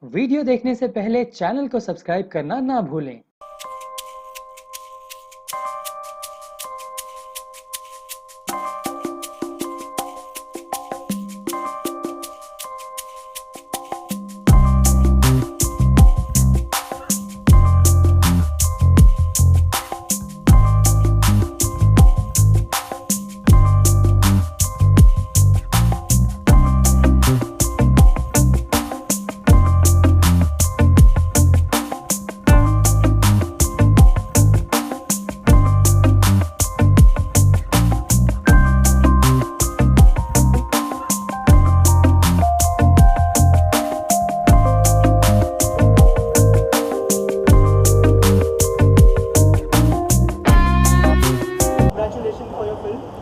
Video देखने से पहले चैनल को सब्सक्राइब करना ना भूलें।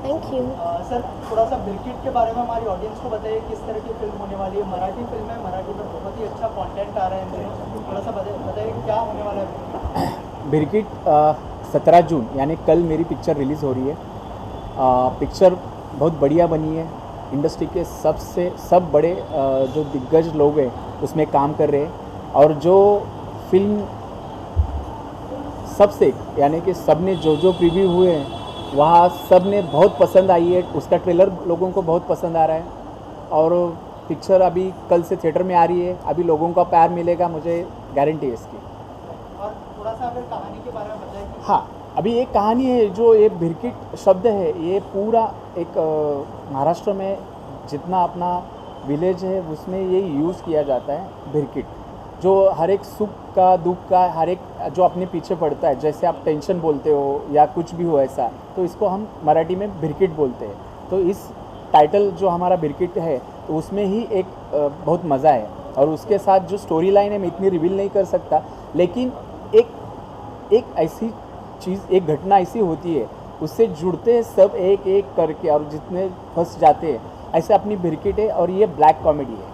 Thank you. सर थोड़ा सा बिरकिट के बारे में हमारी ऑडियंस को बताइए किस तरह की फिल्म होने वाली है। मराठी फिल्म है, मराठी में बहुत ही अच्छा कंटेंट आ रहा है इन दिनों। थोड़ा सा बताइए क्या होने वाला है। बिरकिट 17 जून यानी कल मेरी पिक्चर रिलीज़ हो रही है। पिक्चर बहुत बढ़िया बनी है। इंडस्ट्री के सब बड़े जो दिग्गज लोग हैं उसमें काम कर रहे हैं और जो फिल्म सबसे यानी कि सब ने जो प्रीव्यू हुए हैं वहाँ सब ने बहुत पसंद आई है। उसका ट्रेलर लोगों को बहुत पसंद आ रहा है और पिक्चर अभी कल से थिएटर में आ रही है। अभी लोगों का प्यार मिलेगा, मुझे गारंटी है इसकी। और थोड़ा सा अगर कहानी के बारे में बताएं। हाँ, अभी एक कहानी है जो ये बिरकिट शब्द है, ये पूरा एक महाराष्ट्र में जितना अपना विलेज है उसमें ये यूज़ किया जाता है। बिरकिट जो हर एक सुख का दुख का हर एक जो अपने पीछे पड़ता है, जैसे आप टेंशन बोलते हो या कुछ भी हो ऐसा, तो इसको हम मराठी में बिरकिट बोलते हैं। तो इस टाइटल जो हमारा बिरकिट है तो उसमें ही एक बहुत मज़ा है और उसके साथ जो स्टोरी लाइन है मैं इतनी रिवील नहीं कर सकता, लेकिन एक ऐसी चीज़, एक घटना ऐसी होती है उससे जुड़ते हैं सब एक एक करके और जितने फंस जाते हैं, ऐसे अपनी बिरकिट है और ये ब्लैक कॉमेडी है।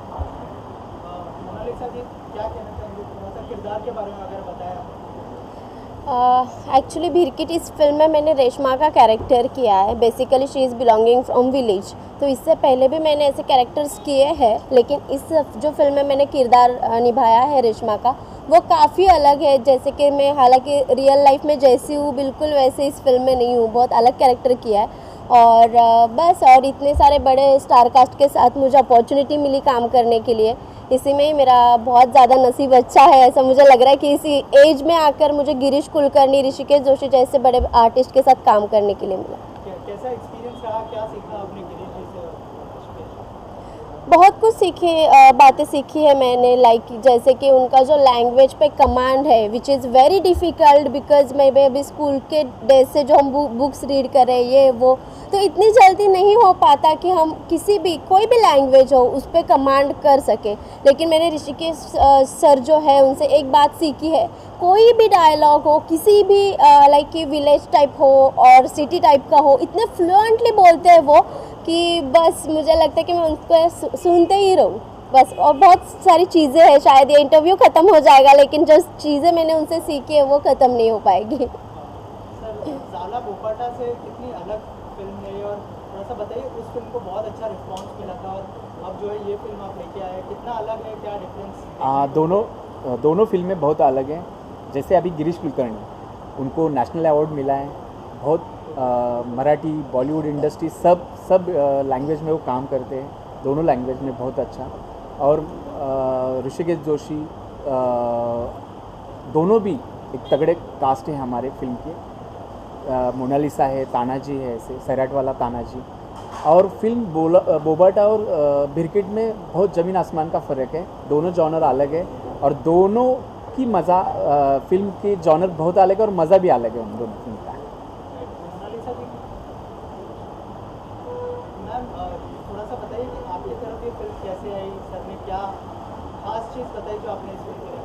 मोनालिसा जी क्या कहना चाहेंगे, थोड़ा सा किरदार के बारे में अगर बताया। एक्चुअली बिरकिट इस फिल्म में मैंने रेशमा का कैरेक्टर किया है। Basically she is belonging from village. तो इससे पहले भी मैंने ऐसे कैरेक्टर्स किए हैं, लेकिन इस जो फिल्म में मैंने किरदार निभाया है रेशमा का, वो काफ़ी अलग है। जैसे कि मैं हालांकि रियल लाइफ में जैसी हूँ बिल्कुल वैसे इस फिल्म में नहीं हूँ, बहुत अलग कैरेक्टर किया है। और बस, और इतने सारे बड़े स्टार कास्ट के साथ मुझे अपॉर्चुनिटी मिली काम करने के लिए। इसी में ही मेरा बहुत ज़्यादा नसीब अच्छा है, ऐसा मुझे लग रहा है कि इसी एज में आकर मुझे गिरीश कुलकर्णी, ऋषिकेश जोशी जैसे बड़े आर्टिस्ट के साथ काम करने के लिए मिला। कैसा एक्सपीरियंस रहा, क्या सीखा आपने गिरीश जी से? बहुत कुछ बातें सीखी है मैंने, लाइक जैसे कि उनका जो लैंग्वेज पे कमांड है which is very difficult, because मैं अभी स्कूल के डेज से जो हम बुक्स रीड कर रहे हैं ये वो, तो इतनी जल्दी नहीं हो पाता कि हम किसी भी कोई भी लैंग्वेज हो उस पर कमांड कर सके। लेकिन मैंने ऋषिकेश सर जो है उनसे एक बात सीखी है, कोई भी डायलॉग हो, किसी भी लाइक कि विलेज टाइप हो और सिटी टाइप का हो, इतने फ्लुएंटली बोलते हैं वो कि बस मुझे लगता है कि मैं उनको सुनते ही रहूँ बस। और बहुत सारी चीज़ें हैं, शायद ये इंटरव्यू ख़त्म हो जाएगा लेकिन जो चीज़ें मैंने उनसे सीखी है वो ख़त्म नहीं हो पाएगी। सर ज़ाला बोपाटा से कितनी अलग फिल्म है और थोड़ा सा बताइए, उस फिल्म को बहुत अच्छा रिस्पॉन्स मिला था और अब जो है ये फिल्म आप लेके आए, कितना अलग है, क्या डिफरेंस? दोनों फिल्में बहुत अलग हैं। जैसे अभी गिरीश कुलकर्णी, उनको नेशनल अवार्ड मिला है। बहुत मराठी, बॉलीवुड इंडस्ट्री सब लैंग्वेज में वो काम करते हैं, दोनों लैंग्वेज में बहुत अच्छा। और ऋषिकेश जोशी, दोनों भी एक तगड़े कास्ट हैं हमारे फिल्म के। मोनालिसा है, तानाजी है, ऐसे सैराट वाला तानाजी। और फिल्म बोबाटा और बिरकिट में बहुत ज़मीन आसमान का फ़र्क है, दोनों जॉनर अलग है और दोनों की मज़ा, फिल्म की जॉनर बहुत अलग है और मज़ा भी अलग है उन दोनों फिल्म का। मोनालिसा जी मैम थोड़ा सा बताइए कि आपकी तरफ ये फिल्म कैसे आई, सर ने क्या खास चीज़ बताई जो आपने इस फिल्म के लिए?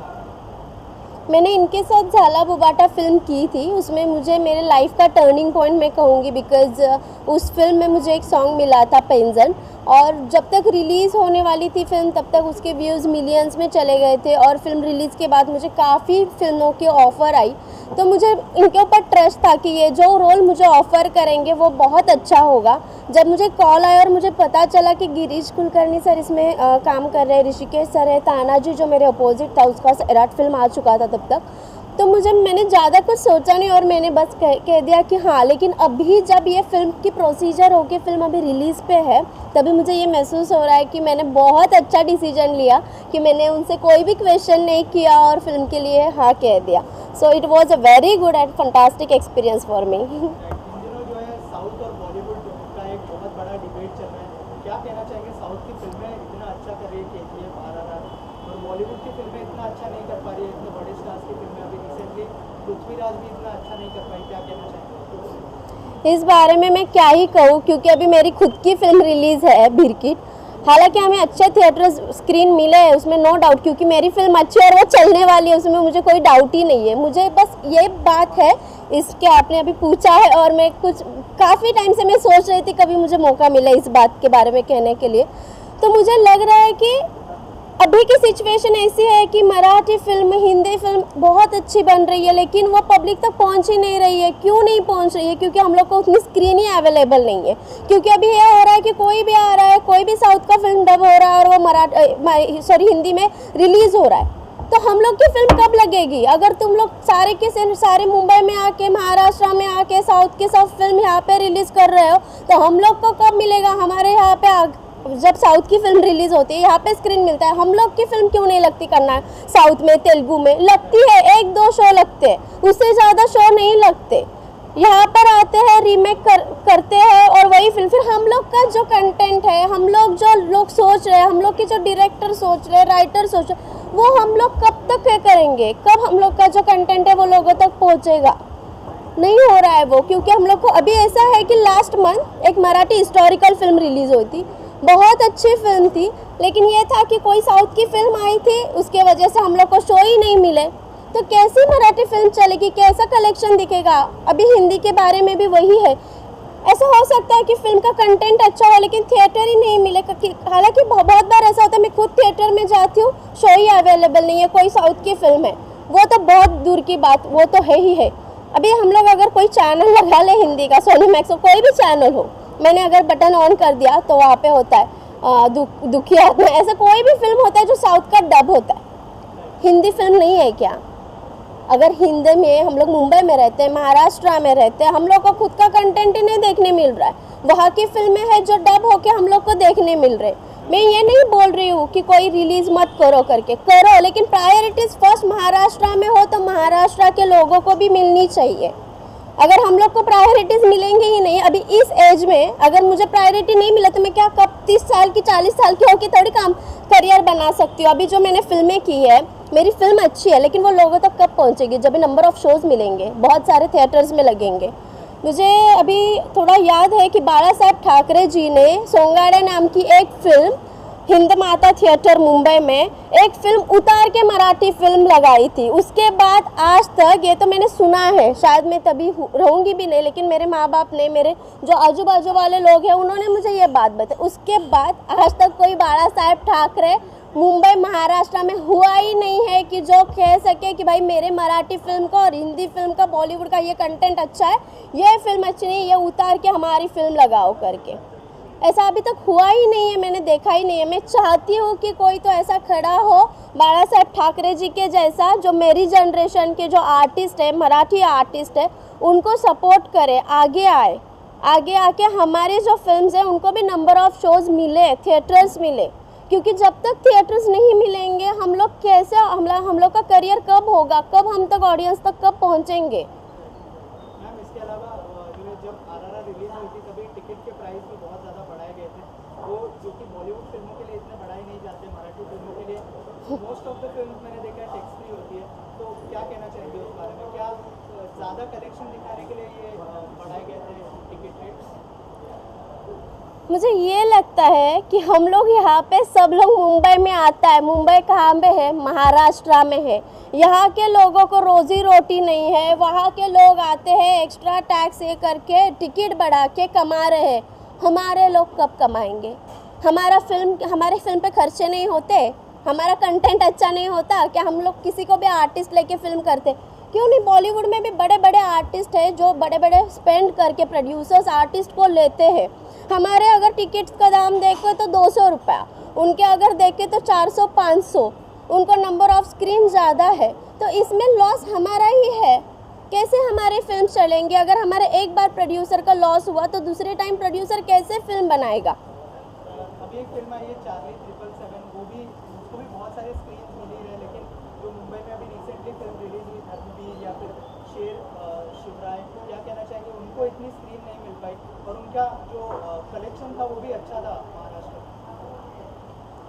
मैंने इनके साथ झाला बुबाटा फिल्म की थी, उसमें मुझे मेरे लाइफ का टर्निंग पॉइंट मैं कहूँगी, बिकॉज़ उस फिल्म में मुझे एक सॉन्ग मिला था पेंजन, और जब तक रिलीज़ होने वाली थी फिल्म तब तक उसके व्यूज़ मिलियंस में चले गए थे, और फिल्म रिलीज़ के बाद मुझे काफ़ी फिल्मों की ऑफ़र आई, तो मुझे इनके ऊपर ट्रस्ट था कि ये जो रोल मुझे ऑफ़र करेंगे वो बहुत अच्छा होगा। जब मुझे कॉल आया और मुझे पता चला कि गिरीश कुलकर्णी सर इसमें काम कर रहे हैं, ऋषिकेश सर है, तानाजी जो मेरे अपोजिट था उसका सैराट फिल्म आ चुका था तब तक, तो मैंने ज़्यादा कुछ सोचा नहीं और मैंने बस कह दिया कि हाँ। लेकिन अभी जब ये फिल्म की प्रोसीजर होके फिल्म अभी रिलीज़ पे है, तभी मुझे ये महसूस हो रहा है कि मैंने बहुत अच्छा डिसीजन लिया कि मैंने उनसे कोई भी क्वेश्चन नहीं किया और फिल्म के लिए हाँ कह दिया। So it was a very good and fantastic experience for me. इन दिनों जो है साउथ और बॉलीवुड का एक बहुत बड़ा डिबेट चल रहा है, क्या कहना चाहेंगे? साउथ की फिल्में इतना अच्छा कर रही है KGF, RRR, और बॉलीवुड की फिल्में इतना अच्छा नहीं कर पा रही है, इतने बड़े स्टार्स की फिल्में। अभी रिसेंटली पृथ्वीराज भी इतना अच्छा नहीं कर पाई, क्या कहना चाहेंगे? इस बारे में मैं क्या ही कहूँ, क्योंकि अभी मेरी खुद की फिल्म रिलीज़ है भिरकिट। हालांकि हमें अच्छे थिएटर स्क्रीन मिले हैं उसमें नो डाउट, क्योंकि मेरी फिल्म अच्छी है और वो चलने वाली है, उसमें मुझे कोई डाउट ही नहीं है। मुझे बस ये बात है, इसके आपने अभी पूछा है और मैं कुछ काफ़ी टाइम से मैं सोच रही थी कभी मुझे मौका मिले इस बात के बारे में कहने के लिए। तो मुझे लग रहा है कि अभी की सिचुएशन ऐसी है कि मराठी फिल्म, हिंदी फिल्म बहुत अच्छी बन रही है, लेकिन वो पब्लिक तक पहुंच ही नहीं रही है। क्यों नहीं पहुंच रही है? क्योंकि हम लोग को उतनी स्क्रीन ही अवेलेबल नहीं है। क्योंकि अभी ये हो रहा है कि कोई भी आ रहा है, कोई भी साउथ का फिल्म डब हो रहा है और वो हिंदी में रिलीज़ हो रहा है, तो हम लोग की फिल्म कब लगेगी? अगर तुम लोग सारे के सारे मुंबई में आके, महाराष्ट्र में आके साउथ के सब फिल्म यहाँ पे रिलीज़ कर रहे हो, तो हम लोग को कब मिलेगा? हमारे यहाँ पे जब साउथ की फिल्म रिलीज होती है यहाँ पे स्क्रीन मिलता है, हम लोग की फिल्म क्यों नहीं लगती? करना साउथ में, तेलुगु में लगती है, 1-2 शो लगते हैं, उससे ज़्यादा शो नहीं लगते। यहाँ पर आते हैं, रीमेक करते हैं और वही फिल्म। फिर हम लोग का जो कंटेंट है, हम लोग जो लोग सोच रहे हैं, हम लोग के जो डायरेक्टर सोच रहे हैं, राइटर सोच रहे हैं, वो हम लोग कब तक करेंगे? कब हम लोग का जो कंटेंट है वो लोगों तक पहुँचेगा? नहीं हो रहा है वो, क्योंकि हम लोग को अभी ऐसा है कि लास्ट मंथ एक मराठी हिस्टोरिकल फिल्म रिलीज हुई थी, बहुत अच्छी फिल्म थी, लेकिन ये था कि कोई साउथ की फिल्म आई थी, उसके वजह से हम लोग को शो ही नहीं मिले। तो कैसी मराठी फिल्म चलेगी? कैसा कलेक्शन दिखेगा? अभी हिंदी के बारे में भी वही है। ऐसा हो सकता है कि फिल्म का कंटेंट अच्छा हो लेकिन थिएटर ही नहीं मिले। हालांकि बहुत बार ऐसा होता है, मैं खुद थिएटर में जाती हूँ, शो ही अवेलेबल नहीं है, कोई साउथ की फिल्म है, वो तो बहुत दूर की बात, वो तो है ही है। अभी हम लोग अगर कोई चैनल लगा ले हिंदी का, सोनी मैक्स हो, कोई भी चैनल हो, मैंने अगर बटन ऑन कर दिया तो वहाँ पे होता है दुखी आत्मा, ऐसा कोई भी फिल्म होता है जो साउथ का डब होता है। हिंदी फिल्म नहीं है क्या? अगर हिंदी में हम लोग मुंबई में रहते हैं, महाराष्ट्र में रहते हैं, हम लोग को खुद का कंटेंट ही नहीं देखने मिल रहा है, वहाँ की फिल्में हैं जो डब होके हम लोग को देखने मिल रहे। मैं ये नहीं बोल रही हूँ कि कोई रिलीज मत करो करके, करो, लेकिन प्रायोरिटीज फर्स्ट महाराष्ट्र में हो तो महाराष्ट्र के लोगों को भी मिलनी चाहिए। अगर हम लोग को प्रायोरिटीज मिलेंगे ही नहीं, अभी इस एज में अगर मुझे प्रायोरिटी नहीं मिला तो मैं क्या कब 30 साल की, 40 साल की होकर थोड़ी काम करियर बना सकती हूँ? अभी जो मैंने फिल्में की है, मेरी फिल्म अच्छी है, लेकिन वो लोगों तक कब पहुँचेगी? जब भी नंबर ऑफ शोज़ मिलेंगे, बहुत सारे थिएटर्स में लगेंगे। मुझे अभी थोड़ा याद है कि बाला साहब ठाकरे जी ने सोंगाड़े नाम की एक फिल्म हिंद माता थिएटर मुंबई में एक फिल्म उतार के मराठी फिल्म लगाई थी। उसके बाद आज तक, ये तो मैंने सुना है, शायद मैं तभी रहूँगी भी नहीं, लेकिन मेरे माँ बाप ने, मेरे जो आजू बाजू वाले लोग हैं, उन्होंने मुझे ये बात बताई। उसके बाद आज तक कोई बाला साहब ठाकरे मुंबई महाराष्ट्र में हुआ ही नहीं है कि जो कह सके कि भाई मेरे मराठी फिल्म का और हिंदी फिल्म का, बॉलीवुड का ये कंटेंट अच्छा है, ये फिल्म अच्छी नहीं, ये उतार के हमारी फिल्म लगाओ करके। ऐसा अभी तक हुआ ही नहीं है, मैंने देखा ही नहीं है। मैं चाहती हूँ कि कोई तो ऐसा खड़ा हो बाला साहब ठाकरे जी के जैसा, जो मेरी जनरेशन के जो आर्टिस्ट है, मराठी आर्टिस्ट है, उनको सपोर्ट करे, आगे आए, आगे आके हमारे जो फिल्म्स हैं उनको भी नंबर ऑफ शोज़ मिले, थिएटर्स मिले। क्योंकि जब तक थिएटर्स नहीं मिलेंगे हम लोग कैसे, हम लोग का करियर कब होगा? कब हम तक ऑडियंस तक कब पहुँचेंगे? मैम इसके अलावा जब RRR रिलीज हुई थी तभी टिकट के प्राइस भी बहुत ज़्यादा बढ़ाए गए थे, वो जो कि बॉलीवुड फिल्मों के लिए इतने बढ़ाए नहीं जाते, मराठी फिल्मों के लिए मोस्ट ऑफ द फिल्म मैंने देखा है टैक्स फ्री होती है। तो क्या कहना चाहेंगे उस बारे में? क्या ज़्यादा कलेक्शन दिखाने के लिए ये बढ़ाए गए थे टिकट रेट्स? मुझे ये लगता है कि हम लोग यहाँ पे सब लोग मुंबई में आता है। मुंबई कहाँ पे है? महाराष्ट्र में है। यहाँ के लोगों को रोजी रोटी नहीं है। वहाँ के लोग आते हैं एक्स्ट्रा टैक्स ये करके टिकट बढ़ा के कमा रहे हैं। हमारे लोग कब कमाएंगे? हमारे फिल्म पे खर्चे नहीं होते? हमारा कंटेंट अच्छा नहीं होता क्या? हम लोग किसी को भी आर्टिस्ट लेके फिल्म करते क्यों नहीं? बॉलीवुड में भी बड़े बड़े आर्टिस्ट हैं जो बड़े बड़े स्पेंड करके प्रोड्यूसर्स आर्टिस्ट को लेते हैं। हमारे अगर टिकट्स का दाम देखें तो 200 रुपया, उनके अगर देखें तो 400-500, उनको नंबर ऑफ स्क्रीन ज़्यादा है। तो इसमें लॉस हमारा ही है। कैसे हमारे फिल्म चलेंगे? अगर हमारे एक बार प्रोड्यूसर का लॉस हुआ तो दूसरे टाइम प्रोड्यूसर कैसे फिल्म बनाएगा? अभी एक फिल्म आई है चार्ली 777, उसको भी बहुत सारे स्क्रीन मिली है, लेकिन जो मुंबई में अभी रिसेंटली फिल्म रिलीज हुई धर्मवीर या फिर शेर शिवराय, क्या कहना चाहेंगे? उनको इतनी स्क्रीन नहीं मिल पाई और उनका जो कलेक्शन था वो भी अच्छा था महाराष्ट्र में।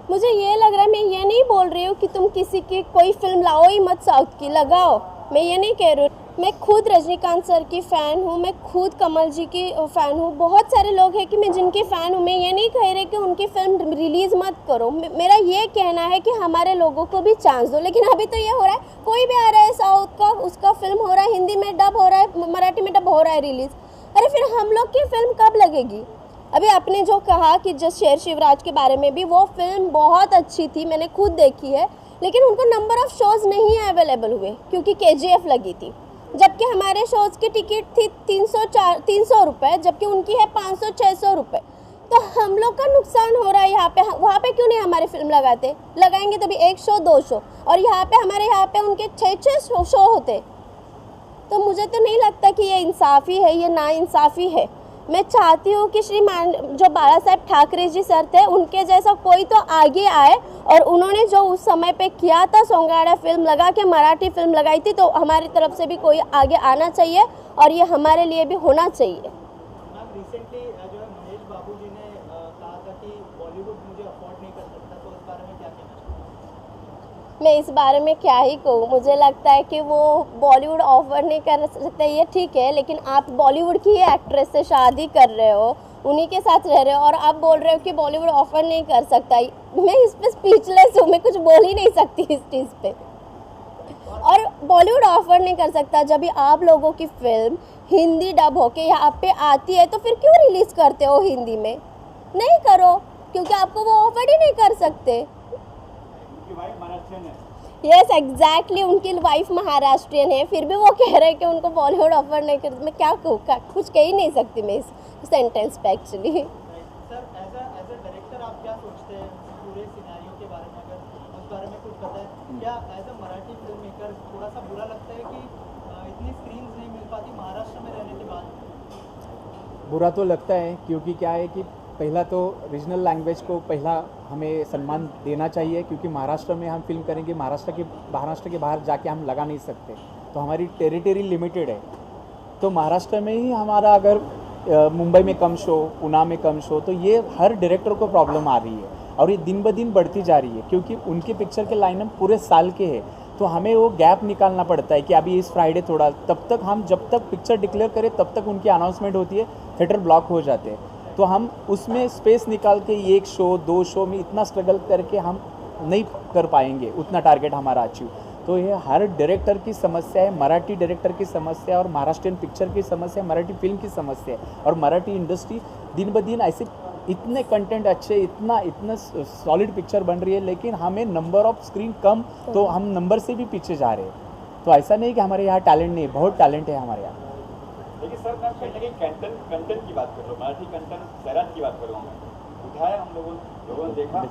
मुझे ये लग रहा है, मैं ये नहीं बोल रही हूँ कि तुम किसी की कोई फिल्म लाओ ही मत, साउथ की लगाओ, मैं ये नहीं कह रही हूँ। मैं खुद रजनीकांत सर की फ़ैन हूँ, मैं खुद कमल जी की फ़ैन हूँ। बहुत सारे लोग हैं कि मैं जिनकी फ़ैन हूँ। मैं ये नहीं कह रही कि उनकी फ़िल्म रिलीज़ मत करो। मेरा ये कहना है कि हमारे लोगों को भी चांस दो। लेकिन अभी तो ये हो रहा है, कोई भी आ रहा है साउथ का, उसका फिल्म हो रहा है, हिंदी में डब हो रहा है, मराठी में डब हो रहा है रिलीज़। अरे फिर हम लोग की फ़िल्म कब लगेगी? अभी आपने जो कहा कि जस्ट शेर शिवराज के बारे में भी, वो फिल्म बहुत अच्छी थी, मैंने खुद देखी है, लेकिन उनको नंबर ऑफ़ शोज़ नहीं अवेलेबल हुए क्योंकि KGF लगी थी। जबकि हमारे शोज़ की टिकट थी 300 रुपये, जबकि उनकी है 500-600 रुपये। तो हम लोग का नुकसान हो रहा है यहाँ पे। वहाँ पे क्यों नहीं हमारी फिल्म लगाते? लगाएंगे तो भी 1 शो 2 शो, और यहाँ पे हमारे यहाँ पे उनके 6-6 शो होते। तो मुझे तो नहीं लगता कि ये इंसाफ़ी है, ये नाइंसाफ़ी है। मैं चाहती हूँ कि जो बाला साहेब ठाकरे जी सर थे, उनके जैसा कोई तो आगे आए, और उन्होंने जो उस समय पे किया था, सोंगाड़ा फिल्म लगा के मराठी फिल्म लगाई थी, तो हमारी तरफ से भी कोई आगे आना चाहिए और ये हमारे लिए भी होना चाहिए। मैम रिसेंटली जो है महेश बाबू जी ने कहा था कि बॉलीवुड मुझे अफोर्ड नहीं कर सकता, तो इस बारे में क्या कहना चाहिए? मैं इस बारे में क्या ही कहूँ। मुझे लगता है कि वो बॉलीवुड ऑफर नहीं कर सकते, ये ठीक है, लेकिन आप बॉलीवुड की एक्ट्रेस से शादी कर रहे हो, उन्हीं के साथ रह रहे हो, और आप बोल रहे हो कि बॉलीवुड ऑफर नहीं कर सकता। मैं इस पर स्पीचलेस हूँ, मैं कुछ बोल ही नहीं सकती इस चीज़ पे। और बॉलीवुड ऑफर नहीं कर सकता जब भी आप लोगों की फिल्म हिंदी डब होके यहाँ पे आती है, तो फिर क्यों रिलीज़ करते हो हिंदी में? नहीं करो, क्योंकि आपको वो ऑफर ही नहीं कर सकते। यस एग्जैक्टली, उनकी वाइफ महाराष्ट्रियन है, फिर भी वो कह रहे हैं कि उनको बॉलीवुड ऑफर नहीं कर। मैं क्या कहूँ, कुछ कह ही नहीं सकती मैं इस सेंटेंस पे actually. Sir as a director आप क्या सोचते हैं पूरे सिनेरियो के बारे में? अगर उस बारे में कुछ पता है क्या? As a Marathi film maker थोड़ा सा बुरा लगता है कि इतनी स्क्रीन्स नहीं मिल पाती महाराष्ट्र में रहने के बाद? बुरा तो लगता है, क्योंकि क्या है कि पहला तो रीजनल लैंग्वेज को पहला हमें सम्मान देना चाहिए, क्योंकि महाराष्ट्र में हम फिल्म करेंगे, महाराष्ट्र के बाहर जाके हम लगा नहीं सकते, तो हमारी टेरिटरी लिमिटेड है। तो महाराष्ट्र में ही हमारा अगर मुंबई में कम शो, पुणे में कम शो, तो ये हर डायरेक्टर को प्रॉब्लम आ रही है, और ये दिन ब दिन बढ़ती जा रही है, क्योंकि उनके पिक्चर के लाइनअप पूरे साल के हैं। तो हमें वो गैप निकालना पड़ता है कि अभी इस फ्राइडे थोड़ा, तब तक हम जब तक पिक्चर डिक्लेयर करें तब तक उनकी अनाउंसमेंट होती है, थिएटर ब्लॉक हो जाते हैं। तो हम उसमें स्पेस निकाल के 1 शो 2 शो में इतना स्ट्रगल करके हम नहीं कर पाएंगे उतना टारगेट हमारा अचीव। तो ये हर डायरेक्टर की समस्या है, मराठी डायरेक्टर की समस्या, और महाराष्ट्रियन पिक्चर की समस्या, मराठी फिल्म की समस्या है। और मराठी इंडस्ट्री दिन ब दिन ऐसे इतने कंटेंट अच्छे, इतना सॉलिड पिक्चर बन रही है, लेकिन हमें नंबर ऑफ स्क्रीन कम, तो हम नंबर से भी पीछे जा रहे हैं। तो ऐसा नहीं कि हमारे यहाँ टैलेंट नहीं है, बहुत टैलेंट है हमारे यहाँ। देखिए सर, मैं कहीं ना कहीं कंटेंट की बात कर रहा हूँ, मराठी कंटेंट सैराट की बात कर रहा हूँ मैं। उठाया हम लोगों ने देखा,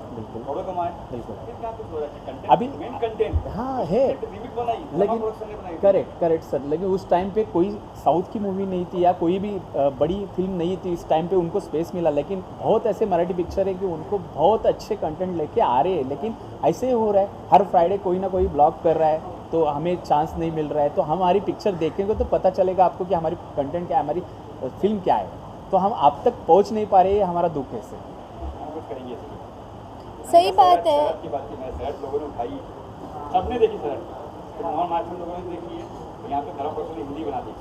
फोटो कमाए, फिर क्या कुछ हो रहा है? कंटेंट अभी मेन कंटेंट हाँ है, रिमिक बनाई, लेकिन करेक्ट सर, लेकिन उस टाइम पे कोई साउथ की मूवी नहीं थी या कोई भी बड़ी फिल्म नहीं थी, इस टाइम पे उनको स्पेस मिला। लेकिन बहुत ऐसे मराठी पिक्चर है कि उनको बहुत अच्छे कंटेंट लेके आ रहे हैं, लेकिन ऐसे हो रहा है हर फ्राइडे कोई ना कोई ब्लॉग कर रहा है, तो हमें चांस नहीं मिल रहा है। तो हमारी पिक्चर देखेंगे तो पता चलेगा आपको कि हमारी कंटेंट क्या है, हमारी फिल्म क्या है। तो हम आप तक पहुंच नहीं पा रहे हैं, हमारा दुख है सर। करेंगे सही बात है। की बात की, मैं सैराट लोगों ने उठाई, सबने देखी सैराट, तो महाराष्ट्र लोगों ने देखी है, यहाँ पे धर्म हिंदी बना दी,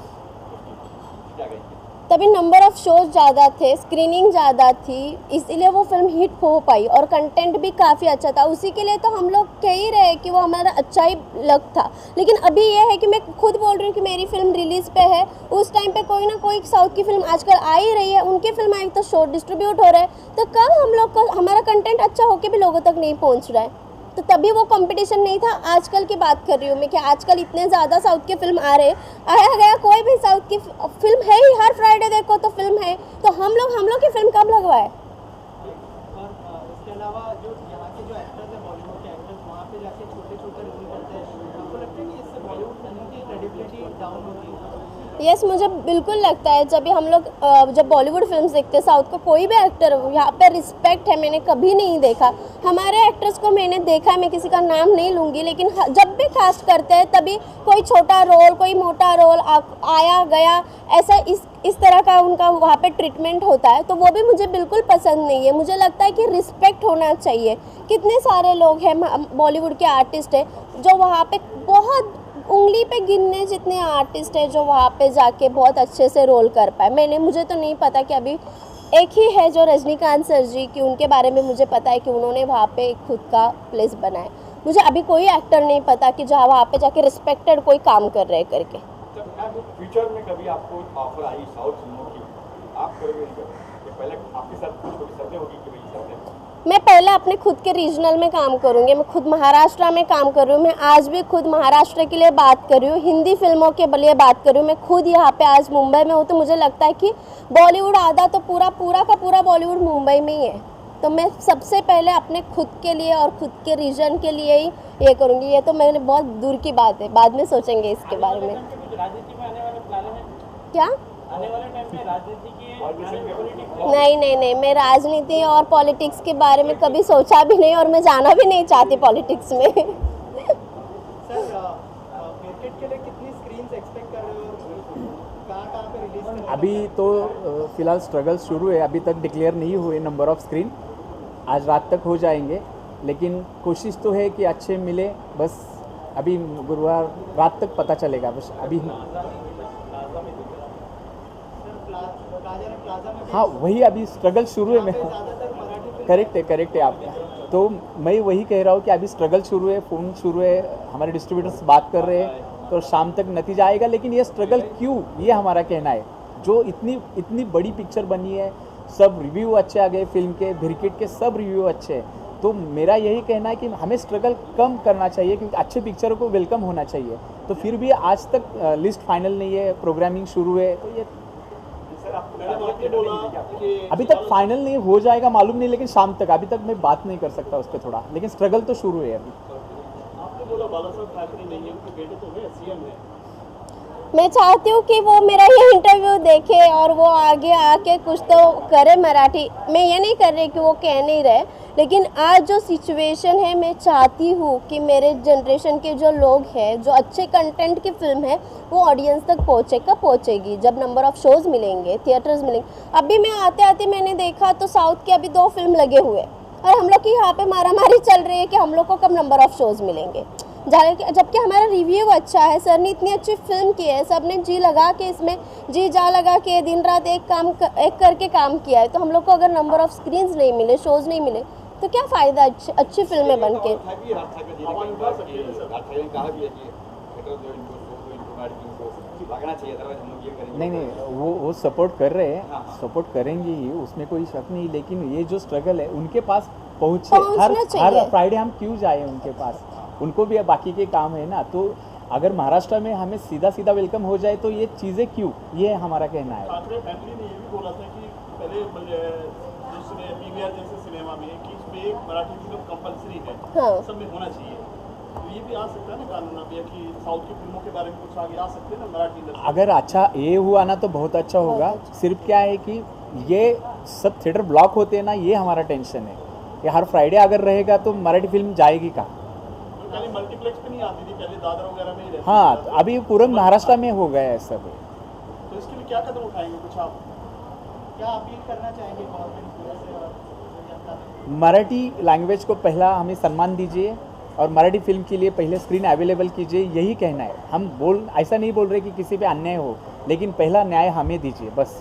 क्या कहेंगे? तभी नंबर ऑफ़ शोज ज़्यादा थे, स्क्रीनिंग ज़्यादा थी, इसीलिए वो फिल्म हिट हो पाई और कंटेंट भी काफ़ी अच्छा था। उसी के लिए तो हम लोग कह ही रहे हैं कि वो हमारा अच्छा ही लक था। लेकिन अभी ये है कि मैं खुद बोल रही हूँ कि मेरी फिल्म रिलीज़ पे है, उस टाइम पे कोई ना कोई साउथ की फिल्म आजकल आ ही रही है, उनकी फिल्म आई तो शो डिस्ट्रीब्यूट हो रहा है, तो कब हम लोग को हमारा कंटेंट अच्छा होकर भी लोगों तक नहीं पहुँच रहा है। तो तभी वो कंपटीशन नहीं था। आजकल की बात कर रही हूँ मैं कि आजकल इतने ज़्यादा साउथ के फिल्म आ रहे, आया गया कोई भी साउथ की फिल्म है ही, हर फ्राइडे देखो तो फिल्म है, तो हम लोग की फिल्म कब लगवाए। और इसके अलावा जो यहाँ के जो एक्टर्स हैं, बॉलीवुड के एक्टर्स, वहाँ पे जाके छोटे छोटे रोल करते हैं, आपको लगता है कि इससे बॉलीवुड फिल्मों की क्रेडिबिलिटी डाउन होती है? यस, मुझे बिल्कुल लगता है। जब भी हम लोग जब बॉलीवुड फिल्म्स देखते हैं, साउथ का कोई भी एक्टर हो, यहाँ पे रिस्पेक्ट है, मैंने कभी नहीं देखा। हमारे एक्टर्स को मैंने देखा है, मैं किसी का नाम नहीं लूँगी, लेकिन जब भी कास्ट करते हैं तभी कोई छोटा रोल, कोई मोटा रोल आया गया, ऐसा इस तरह का उनका वहाँ पे ट्रीटमेंट होता है, तो वो भी मुझे बिल्कुल पसंद नहीं है। मुझे लगता है कि रिस्पेक्ट होना चाहिए। कितने सारे लोग हैं बॉलीवुड के आर्टिस्ट हैं जो वहाँ पे बहुत उंगली पे गिनने जितने आर्टिस्ट हैं जो वहाँ पे जाके बहुत अच्छे से रोल कर पाए। मुझे तो नहीं पता कि अभी एक ही है जो रजनीकांत सर जी की, उनके बारे में मुझे पता है कि उन्होंने वहाँ पे खुद का प्लेस बनाया। मुझे अभी कोई एक्टर नहीं पता कि जहाँ वहाँ पे जाके रिस्पेक्टेड कोई काम कर रहे करके। फ्यूचर में कभी आपको ऑफर आई साउथ फिल्मों की, आप करोगे नहीं करोगे? पहले आपके साथ कुछ छोटी शर्तें होगी कि भाई शर्तें मैं पहले अपने खुद के रीजनल में काम करूँगी। मैं खुद महाराष्ट्र में काम कर रही हूँ। मैं आज भी खुद महाराष्ट्र के लिए बात कर रही हूँ, हिंदी फिल्मों के लिए बात कर रही हूँ। मैं खुद यहाँ पे आज मुंबई में हूँ, तो मुझे लगता है कि बॉलीवुड आधा तो पूरा का पूरा बॉलीवुड मुंबई में ही है। तो मैं सबसे पहले अपने खुद के लिए और खुद के रीजन के लिए ही ये करूँगी। ये तो मैंने बहुत दूर की बात है, बाद में सोचेंगे इसके बारे में। राजनीति में आने वाले प्लान है क्या? आने वाले टाइम में राजनीति की नहीं, मैं राजनीति और पॉलिटिक्स के बारे में कभी सोचा भी नहीं और मैं जाना भी नहीं चाहती पॉलिटिक्स में। सर, क्रिकेट के लिए कितनी स्क्रीन्स एक्सपेक्ट कर रहे हो, कहाँ पे रिलीज कर रहे हो? अभी तो फ़िलहाल स्ट्रगल शुरू है, अभी तक डिक्लेयर नहीं हुए नंबर ऑफ़ स्क्रीन, आज रात तक हो जाएंगे, लेकिन कोशिश तो है कि अच्छे मिले। बस अभी गुरुवार रात तक पता चलेगा, बस अभी। प्लाजा में हाँ, वही अभी स्ट्रगल शुरू है। मैं ज़्यादातर मराठी फिल्म करेक्ट है आप। तो मैं वही कह रहा हूँ कि अभी स्ट्रगल शुरू है, फ़ोन शुरू है, हमारे डिस्ट्रीब्यूटर्स बात कर रहे हैं, तो शाम तक नतीजा आएगा। लेकिन ये स्ट्रगल क्यों, ये हमारा कहना है। जो इतनी बड़ी पिक्चर बनी है, सब रिव्यू अच्छे आ गए फिल्म के, भिरकिट के सब रिव्यू अच्छे हैं, तो मेरा यही कहना है कि हमें स्ट्रगल कम करना चाहिए, क्योंकि अच्छे पिक्चरों को वेलकम होना चाहिए। तो फिर भी आज तक लिस्ट फाइनल नहीं है, प्रोग्रामिंग शुरू है, तो ये अभी तक फाइनल नहीं हो जाएगा मालूम नहीं, लेकिन शाम तक, अभी तक मैं बात नहीं कर सकता उस पर थोड़ा, लेकिन स्ट्रगल तो शुरू है अभी। आपने बोला बाला साहब ठाकरे नहीं है, उनके बेटे तो है, सीएम है। मैं चाहती हूँ कि वो मेरा ये इंटरव्यू देखे और वो आगे आके कुछ तो करे मराठी। मैं ये नहीं कर रही कि वो कह नहीं रहे, लेकिन आज जो सिचुएशन है, मैं चाहती हूँ कि मेरे जनरेशन के जो लोग हैं, जो अच्छे कंटेंट की फिल्म है, वो ऑडियंस तक पहुँचेगी जब नंबर ऑफ़ शोज़ मिलेंगे, थिएटर्स मिलेंगे। अभी मैं आते मैंने देखा तो साउथ के अभी 2 फिल्म लगे हुए और हम लोग की यहाँ पे मारामारी चल रही है कि हम लोग को कब नंबर ऑफ़ शोज़ मिलेंगे, जबकि हमारा रिव्यू अच्छा है। सर ने इतनी अच्छी फिल्म की है, सब ने जी लगा के, इसमें जी जा लगा के दिन रात एक करके काम किया है। तो हम लोग को अगर नंबर ऑफ़ स्क्रीन्स नहीं मिले, शोज़ नहीं मिले, तो क्या फ़ायदा अच्छी फिल्में बन के। नहीं, वो सपोर्ट कर रहे हैं, सपोर्ट करेंगे ही, उसमें कोई शक नहीं। लेकिन ये जो स्ट्रगल है, उनके पास हर फ्राइडे हम क्यों जाए उनके पास, उनको भी बाकी के काम है ना। तो अगर महाराष्ट्र में हमें सीधा वेलकम हो जाए तो ये चीज़ें क्यों, ये हमारा कहना है। ठाकरे फैमिली ने ये भी बोला था कि पहले दूसरे पीवीआर जैसे सिनेमा में कि इसमें एक मराठी फिल्म कंपलसरी है, हाँ। सब में होना चाहिए। तो ये भी आ सकता है ना कानून अभी कि साउथ की फिल्मों के बारे में कुछ आगे आ सकते हैं ना मराठी इंडस्ट्री। अगर अच्छा ये हुआ ना तो बहुत अच्छा होगा। सिर्फ क्या है कि ये सब थिएटर ब्लॉक होते हैं ना, ये हमारा टेंशन है कि हर फ्राइडे अगर रहेगा तो मराठी फिल्म जाएगी कहाँ। पहले मल्टीप्लेक्स पे नहीं आती थी, पहले दादर वगैरह में ही रहती हाँ, थी। अभी पूरा महाराष्ट्र में हो गया है सब। तो इसके लिए क्या कदम उठाएंगे, कुछ आप क्या अपील करना चाहेंगे गवर्नमेंट से और मराठी लैंग्वेज को पहला हमें सम्मान दीजिए और मराठी फिल्म के लिए पहले स्क्रीन अवेलेबल कीजिए, यही कहना है। हम ऐसा नहीं बोल रहे कि किसी पे अन्याय हो, लेकिन पहला न्याय हमें दीजिए बस।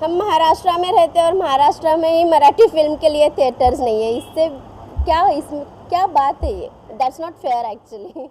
हम महाराष्ट्र में रहते हैं और महाराष्ट्र में ही मराठी फिल्म के लिए थिएटर्स नहीं है, इससे क्या बात है ये, दैट्स नॉट फेयर एक्चुअली।